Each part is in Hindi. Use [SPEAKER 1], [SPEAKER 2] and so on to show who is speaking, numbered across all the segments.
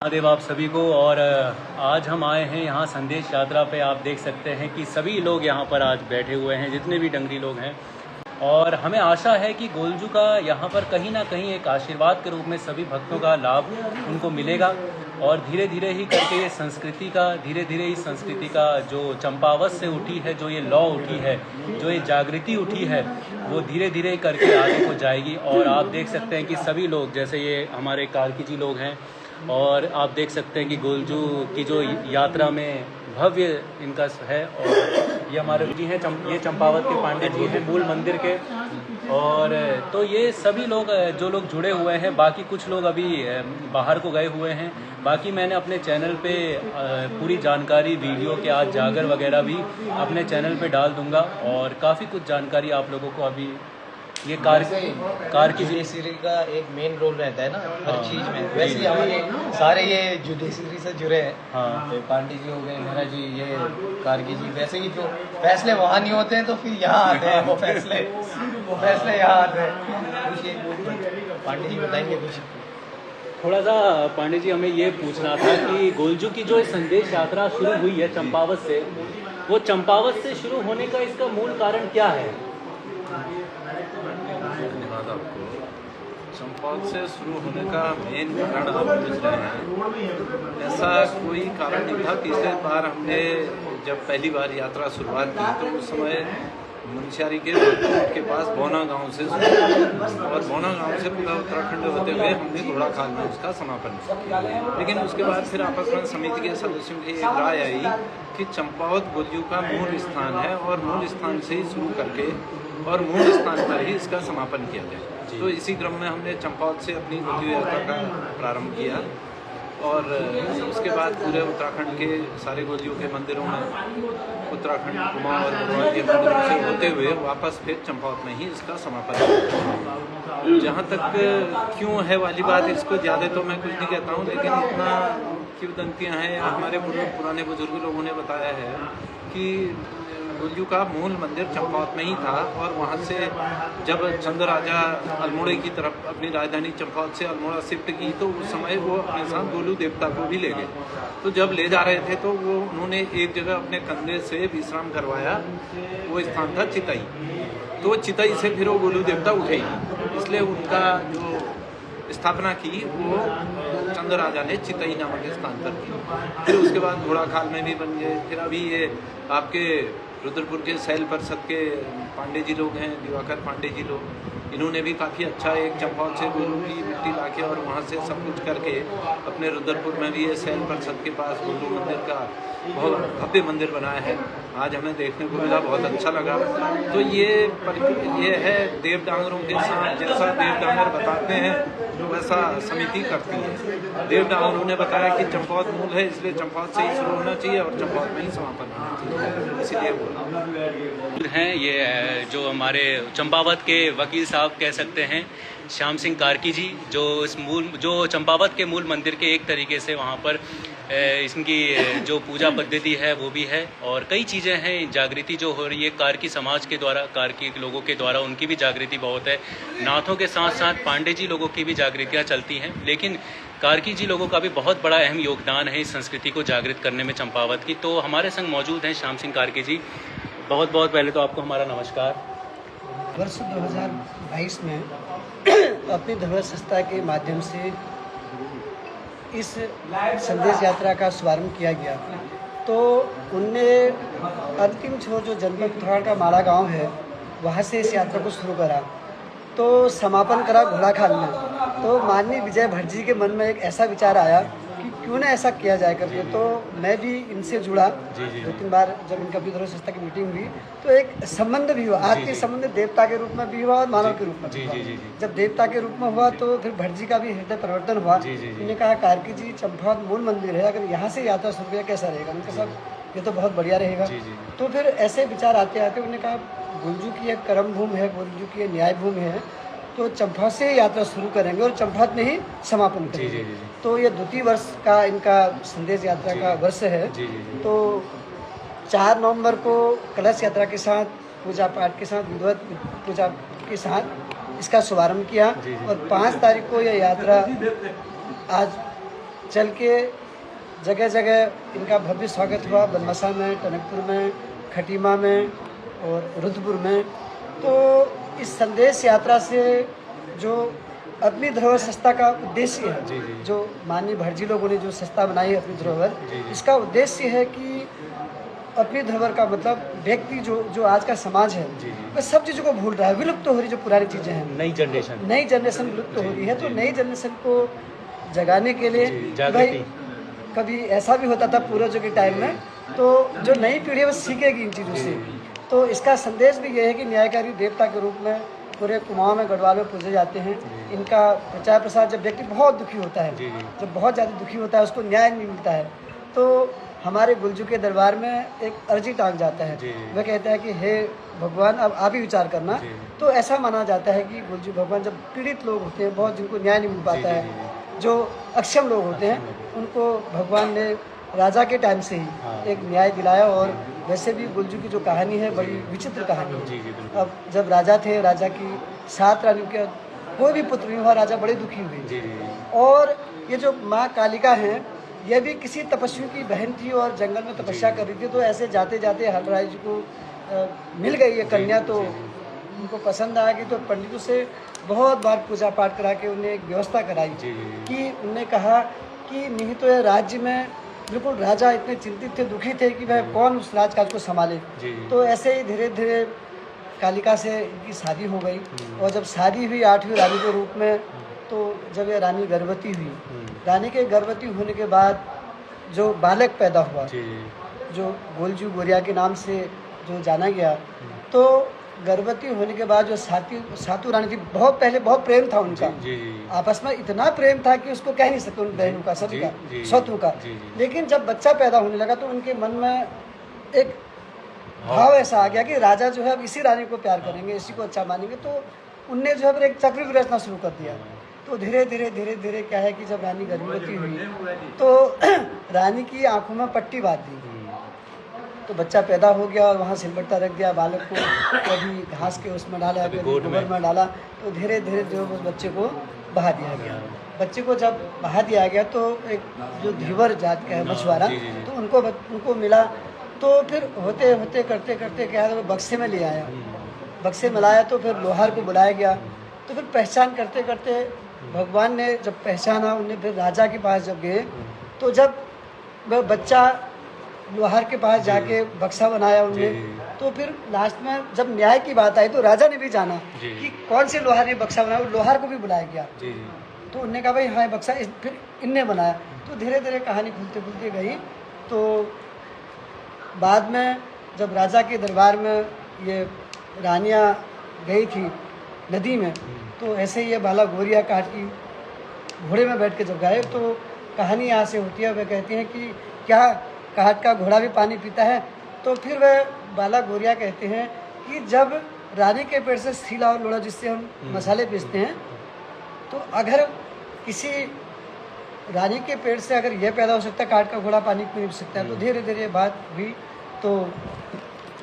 [SPEAKER 1] महादेव आप सभी को। और आज हम आए हैं यहाँ संदेश यात्रा पे। आप देख सकते हैं कि सभी लोग यहाँ पर आज बैठे हुए हैं, जितने भी डंगरी लोग हैं। और हमें आशा है कि गोलजू का यहाँ पर कहीं ना कहीं एक आशीर्वाद के रूप में सभी भक्तों का लाभ उनको मिलेगा। और धीरे धीरे ही करके ये संस्कृति का, धीरे धीरे इस संस्कृति का जो चंपावत से उठी है, जो ये लौ उठी है, जो ये जागृति उठी है, वो धीरे धीरे करके आगे को जाएगी। और आप देख सकते हैं कि सभी लोग, जैसे ये हमारे कार्की जी लोग हैं, और आप देख सकते हैं कि गोलजू की जो यात्रा में भव्य इनका है। और ये हमारे जी हैं, ये चंपावत के पांडे जी हैं मूल मंदिर के। और तो ये सभी लोग जो लोग जुड़े हुए हैं, बाकी कुछ लोग अभी बाहर को गए हुए हैं। बाकी मैंने अपने चैनल पे पूरी जानकारी, वीडियो के आज जागर वगैरह भी अपने चैनल पे डाल दूंगा। और काफ़ी कुछ जानकारी आप लोगों को अभी ये कार की
[SPEAKER 2] जुडिशरी का एक मेन रोल रहता है ना हर चीज़ में। वैसे ही हमारे सारे ये जुडिशरी से जुड़े हैं।
[SPEAKER 1] हाँ,
[SPEAKER 2] तो पांडे जी हो गए, मेहरा जी, ये कार्की जी। वैसे ही जो फैसले वहाँ नहीं होते हैं तो फिर यहाँ आते हैं वो फैसले यहाँ आते हैं। कुछ पांडे जी बताएंगे कुछ
[SPEAKER 1] थोड़ा सा। पांडे जी, हमें ये पूछना था कि गोलजू की जो संदेश यात्रा शुरू हुई है चंपावत से, वो चंपावत से शुरू होने का इसका मूल कारण क्या है?
[SPEAKER 3] धन्यवाद आपको। चंपावत से शुरू होने का मेन कारण आप पूछ रहे हैं। ऐसा कोई कारण नहीं था। तीसरे बार हमने जब पहली बार यात्रा शुरुआत की तो उस समय मुंशियारी के पास बोना गांव से और बोना गांव से पूरा उत्तराखंड होते हुए हमने घोड़ाखाल में उसका समापन किया। लेकिन उसके बाद फिर आपस में समिति के सदस्यों की एक राय आई कि चंपावत गोलजू का मूल स्थान है और मूल स्थान से ही शुरू करके और मूल स्थान पर ही इसका समापन किया जाए। तो इसी क्रम में हमने चंपावत से अपनी गोलजू यात्रा का प्रारंभ किया। और उसके बाद पूरे उत्तराखंड के सारे गोलजू के मंदिरों में, उत्तराखंड, कुमाऊं और गढ़वाल के मंदिरों से होते हुए वापस फिर चंपावत में ही इसका समापन किया। जहाँ तक क्यों है वाली बात, इसको ज़्यादा तो मैं कुछ नहीं कहता हूँ, लेकिन इतना किंवदंतियाँ हैं या हमारे पुराने बुजुर्ग लोगों ने बताया है कि गोलजू का मूल मंदिर चंपावत में ही था। और वहाँ से जब चंद राजा अल्मोड़े की तरफ अपनी राजधानी चंपावत से अल्मोड़ा शिफ्ट की तो उस समय वो अपने साथ गोलू देवता को भी ले गए। तो जब ले जा रहे थे तो वो उन्होंने एक जगह अपने कंधे से विश्राम करवाया। वो स्थान था चितई। तो चितई से फिर वो गोलू देवता उठे, इसलिए उनका जो स्थापना की वो चंद राजा ने चितई नामक स्थान पर की। फिर उसके बाद घोड़ाखाल में भी बन गए। फिर अभी ये आपके रुद्रपुर के शैल परिषद के पांडे जी लोग हैं, दिवाकर पांडे जी लोग, इन्होंने भी काफ़ी अच्छा एक चंपावत से गोलू की मिट्टी लाके और वहाँ से सब कुछ करके अपने रुद्रपुर में भी ये शैल परिषद के पास गोलू मंदिर का बहुत भव्य मंदिर बनाया है। आज हमें देखने को मिला, बहुत अच्छा लगा। तो ये है देव डांगरों के साथ, जैसा देव डांगर बताते हैं वैसा समिति करती है। देव डांगरों ने बताया कि चंपावत मूल है, इसलिए चंपावत से ही शुरू होना चाहिए और चंपावत में ही समापन होना चाहिए, इसीलिए बोला
[SPEAKER 1] हैं। ये जो हमारे चंपावत के वकील साहब कह सकते हैं, श्याम सिंह कार्की जी, जो चंपावत के मूल मंदिर के एक तरीके से वहाँ पर इनकी जो पूजा पद्धति है वो भी है। और कई चीज़ें हैं, जागृति जो हो रही है कार्की समाज के द्वारा, कार्की लोगों के द्वारा, उनकी भी जागृति बहुत है। नाथों के साथ साथ पांडे जी लोगों की भी जागृतियाँ चलती हैं, लेकिन कार्की जी लोगों का भी बहुत बड़ा अहम योगदान है इस संस्कृति को जागृत करने में चंपावत की। तो हमारे संग मौजूद हैं श्याम सिंह कार्की जी। बहुत बहुत पहले तो आपको हमारा नमस्कार।
[SPEAKER 4] वर्ष 2022 में अपनी धर्म संस्था के माध्यम से इस संदेश यात्रा का शुभारंभ किया गया। तो उनने अंतिम छोर जो जनपद उत्तराखंड का माला गांव है, वहाँ से इस यात्रा को शुरू करा, तो समापन करा घोड़ाखाल में। तो माननीय विजय भट्ट जी के मन में एक ऐसा विचार आया कि क्यों ना ऐसा किया जाए करके। तो मैं भी इनसे जुड़ा 2-3 बार। जब इनका भी धर्म संस्था की मीटिंग हुई तो एक संबंध भी हुआ, आत्मीय संबंध देवता के रूप में भी हुआ और मानव के रूप में भी हुआ। जब देवता के रूप में हुआ तो फिर भट्ट जी का भी हृदय परिवर्तन हुआ। उन्होंने कहा कार्की जी, चंपावत मूल मंदिर है, अगर यहाँ से यात्रा शुरू किया कैसा रहेगा? उनके साथ ये तो बहुत बढ़िया रहेगा। तो फिर ऐसे विचार आते आते उन्होंने कहा गोलजू की एक कर्म भूमि है, गोलजू की न्याय भूमि है, तो चंपावत से यात्रा शुरू करेंगे और चंपावत में ही समापन करेंगे। तो ये 2 वर्ष का इनका संदेश यात्रा का वर्ष है। तो 4 नवंबर को कलश यात्रा के साथ, पूजा पाठ के साथ, विधिवत पूजा के साथ इसका शुभारंभ किया। और 5 तारीख को यह यात्रा आज चल के जगह जगह इनका भव्य स्वागत हुआ, बनमसा में, टनकपुर में, खटीमा में और रुद्रपुर में। तो इस संदेश यात्रा से जो अपनी धरोहर संस्था का उद्देश्य है, जो माननीय भटजी लोगों ने जो संस्था बनाई है अपनी धरोहर, इसका उद्देश्य है कि अपनी धरोहर का मतलब व्यक्ति जो आज का समाज है वह सब चीज़ों को भूल रहा है, विलुप्त हो रही जो पुरानी चीज़ें हैं, नई जनरेशन विलुप्त हो रही है। तो नई जनरेशन को जगाने के लिए भाई कभी ऐसा भी होता था पूर्वजों के टाइम में, तो जो नई पीढ़ी है वो सीखेगी इन चीज़ों से। तो इसका संदेश भी ये है कि न्यायकारी देवता के रूप में पूरे कुमाऊं में, गढ़वाल में पूजे जाते हैं। इनका प्रचार प्रसार, जब व्यक्ति बहुत दुखी होता है, जब बहुत ज़्यादा दुखी होता है, उसको न्याय नहीं मिलता है, तो हमारे गुलजू के दरबार में एक अर्जी टांग जाता है। वह कहता है कि हे भगवान, अब आप ही विचार करना। तो ऐसा माना जाता है कि गुलजू भगवान जब पीड़ित लोग होते हैं, बहुत जिनको न्याय नहीं मिल पाता है, जो अक्षम लोग होते हैं, उनको भगवान ने राजा के टाइम से ही एक न्याय दिलाया। और वैसे भी गुलजू की जो कहानी है बड़ी विचित्र कहानी है। अब जब राजा थे, राजा की 7 रानियों के कोई भी पुत्र नहीं हुआ, राजा बड़े दुखी हुए। और ये जो माँ कालिका हैं, यह भी किसी तपस्वी की बहन थी और जंगल में तपस्या कर रही थी। तो ऐसे जाते जाते हलराज जी को मिल गई ये कन्या, तो उनको पसंद आ गई। तो पंडितों से बहुत बार पूजा पाठ करा के उन्हें एक व्यवस्था कराई कि उन्होंने कहा कि नहीं तो यह राज्य में बिल्कुल राजा इतने चिंतित थे, दुखी थे कि वह कौन उस राजकाज को संभाले। तो ऐसे ही धीरे धीरे कालिका से इनकी शादी हो गई। और जब शादी हुई 8वीं रानी के रूप में, तो जब यह रानी गर्भवती हुई, रानी के गर्भवती होने के बाद जो बालक पैदा हुआ, जो गोलजू गोरिया के नाम से जो जाना गया, तो गर्भवती होने के बाद जो सातू रानी थी, बहुत पहले बहुत प्रेम था उनका, आपस में इतना प्रेम था कि उसको कह नहीं सकते उन बहनों का, सभी का, सतु का। लेकिन जब बच्चा पैदा होने लगा तो उनके मन में एक भाव ऐसा आ गया कि राजा जो है अब इसी रानी को प्यार करेंगे, इसी को अच्छा मानेंगे। तो उनने जो है एक चक्रव्यूह रचना शुरू कर दिया। तो धीरे धीरे क्या है कि जब रानी गर्भवती हुई तो रानी की आंखों में पट्टी बांध दी, तो बच्चा पैदा हो गया और वहाँ सिलबट्टा रख दिया बालक को, कभी घास के उसमें डाला, कभी गोबर में डाला। तो धीरे धीरे जो उस बच्चे को बहा दिया गया। बच्चे को जब बहा दिया गया तो एक जो धीवर जात का है मछुआरा, तो उनको मिला। तो फिर होते होते करते करते क्या है, बक्से में ले आया, बक्से में लाया। तो फिर लोहार को बुलाया गया। तो फिर पहचान करते करते भगवान ने जब पहचाना, उन्हें फिर राजा के पास जब गए, तो जब वह बच्चा लोहार के पास जाके बक्सा बनाया उन्होंने, तो फिर लास्ट में जब न्याय की बात आई तो राजा ने भी जाना कि कौन से लोहार ने बक्सा बनाया, लोहार को भी बुलाया गया। तो उन्होंने कहा भाई हाँ बक्सा फिर इनने बनाया। तो धीरे धीरे कहानी खुलते खुलते गई। तो बाद में जब राजा के दरबार में ये रानियाँ गई थी नदी में, तो ऐसे ही ये बाला गोरिया काट की घोड़े में बैठ के जब गए, तो कहानी यहाँ से होती है। वह कहती हैं कि क्या काट का घोड़ा भी पानी पीता है? तो फिर वह बाला गोरिया कहते हैं कि जब रानी के पेड़ से सीला और लोड़ा, जिससे हम मसाले पीसते हैं, तो अगर किसी रानी के पेड़ से अगर यह पैदा हो सकता है, काट का घोड़ा पानी पी नहीं सकता है। तो धीरे धीरे बात हुई। तो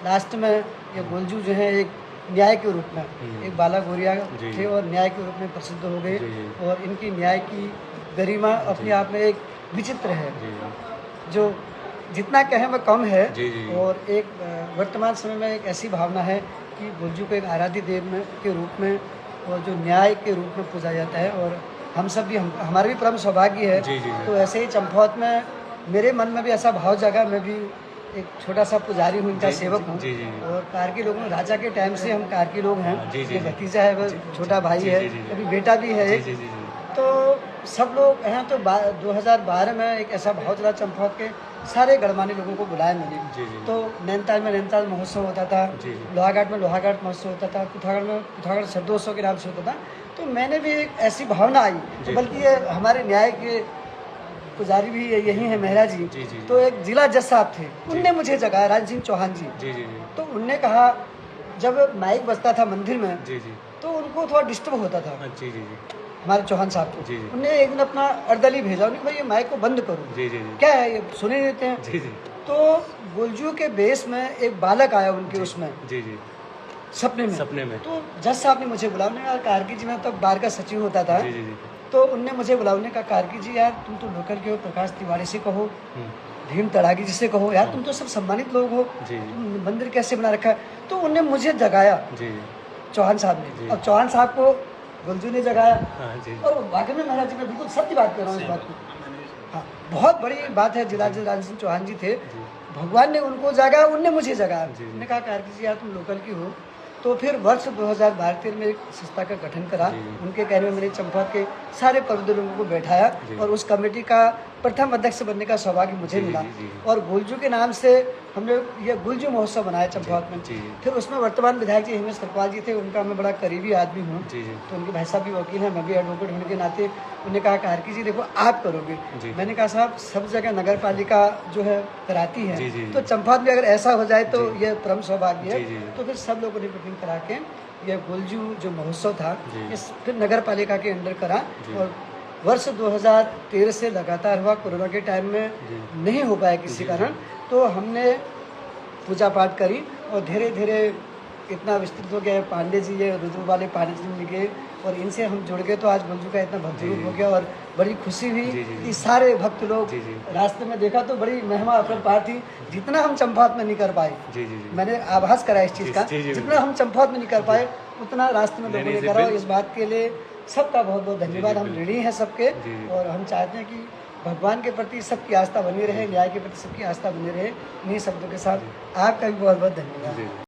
[SPEAKER 4] लास्ट में ये गोलजू जो है एक न्याय के रूप में, एक बाला गोरिया थे और न्याय के रूप में प्रसिद्ध हो गए। और इनकी न्याय की गरिमा अपने आप में एक विचित्र है, जो जितना कहें वह कम है। और एक वर्तमान समय में एक ऐसी भावना है कि गोलजू को एक आराध्य देव के रूप में और जो न्याय के रूप में पूजा जाता है। और हम सब भी हमारा भी परम सौभाग्य है। तो ऐसे ही चंपावत में मेरे मन में भी ऐसा भाव जगा। मैं भी एक छोटा सा पुजारी हूँ, इनका सेवक हूँ। और कारगी लोगों में राजा के टाइम से हम कारगी लोग हैं। ये भतीजा है, वह छोटा भाई है, अभी बेटा भी है। तो सब लोग हैं। तो 2012 में एक ऐसा बहुत ज़्यादा चंपावत के सारे गणमान्य लोगों को बुलाया मैंने। तो नैनीताल में नैनीताल महोत्सव होता था, लोहाघाट में लोहाघाट महोत्सव होता था, कुथागढ़ में कुथागढ़ शरदोत्सव के नाम से होता था। तो मैंने भी एक ऐसी भावना आई, तो बल्कि ये हमारे न्याय के पुजारी भी यही है मेहरा जी। तो एक जिला जज साहब थे, उनने मुझे जगाया, राज सिंह चौहान जी। तो उनने कहा, जब माइक बजता था मंदिर में, तो उनको थोड़ा डिस्टर्ब होता था हमारे चौहान साहब को। उन्होंने एक दिन अपना अर्दली भेजा, उन्होंने भाई ये माइक को बंद करो, क्या है ये सुने देते हैं। तो गोलजू के बेस में एक बालक आया उनके उसमें सपने में। तो जज साहब ने मुझे बुलाया, उन्होंने कहा कारगी जी में तब बार का सचिव होता था। तो उनने मुझे बुला, उन्होंने कहा कार्की जी यार तुम तो लोकल के हो, प्रकाश तिवारी से कहो, भीम तड़ागी जी से कहो, यार तुम तो सब सम्मानित लोग हो,
[SPEAKER 1] जी।
[SPEAKER 4] तुम मंदिर कैसे बना रखा है। तो उनने मुझे जगाया,
[SPEAKER 1] जी
[SPEAKER 4] चौहान साहब ने, और चौहान साहब को गुलजू ने जगाया।
[SPEAKER 1] हाँ जी
[SPEAKER 4] और वाकई में महाराज जी मैं बिल्कुल सत्य बात कर रहा हूँ इस बात को। हाँ, बहुत बड़ी बात है। जिलाधिकारी राज सिंह चौहान जी थे, भगवान ने उनको जगाया, उनने मुझे जगाया। उन्होंने कहा कार्की जी यार तुम लोकल की हो। तो फिर वर्ष 2012 में एक संस्था का गठन करा। उनके कहने में मैंने चंपावत के सारे प्रबुद्ध लोगों को बैठाया और उस कमेटी का प्रथम अध्यक्ष बनने का सौभाग्य मुझे मिला। और गुलजू के नाम से हमने ये गुलजू महोत्सव बनाया चंपावत में। फिर उसमें वर्तमान विधायक जी हिमेश करपाल जी थे, उनका मैं बड़ा करीबी आदमी हूँ, तो उनके भाई साहब भी वकील हैं, मैं भी एडवोकेट होने के नाते उन्होंने कहा कार्की जी देखो आप करोगे। मैंने कहा साहब सब जगह नगर पालिका जो है कराती है, तो चंपावत में अगर ऐसा हो जाए तो ये परम सौभाग्य है। तो फिर सब लोगों ने मीटिंग करा के ये गुलजू जो महोत्सव था इस फिर नगर पालिका के अंदर करा। और वर्ष 2013 से लगातार हुआ, कोरोना के टाइम में नहीं हो पाया किसी कारण, तो हमने पूजा पाठ करी और धीरे धीरे इतना विस्तृत हो गया। पांडे जी ये रुद्र वाले पांडे जी मिल गए और इनसे हम जुड़ गए, तो आज गुलजू का इतना भक्त रूप हो गया। और बड़ी खुशी हुई कि सारे भक्त लोग रास्ते में देखा तो बड़ी महिमा अपरंपार थी। जितना हम चंपावत में नहीं कर पाए, मैंने आभास करा इस चीज़ का, जितना हम चंपावत में नहीं कर पाए उतना रास्ते में लोगों ने करा। और इस बात के लिए सबका बहुत बहुत धन्यवाद। हम ऋणी हैं सबके, और हम चाहते हैं कि भगवान के प्रति सबकी आस्था बनी रहे, न्याय के प्रति सबकी आस्था बनी रहे। इन्हीं शब्दों के साथ आपका भी बहुत बहुत धन्यवाद।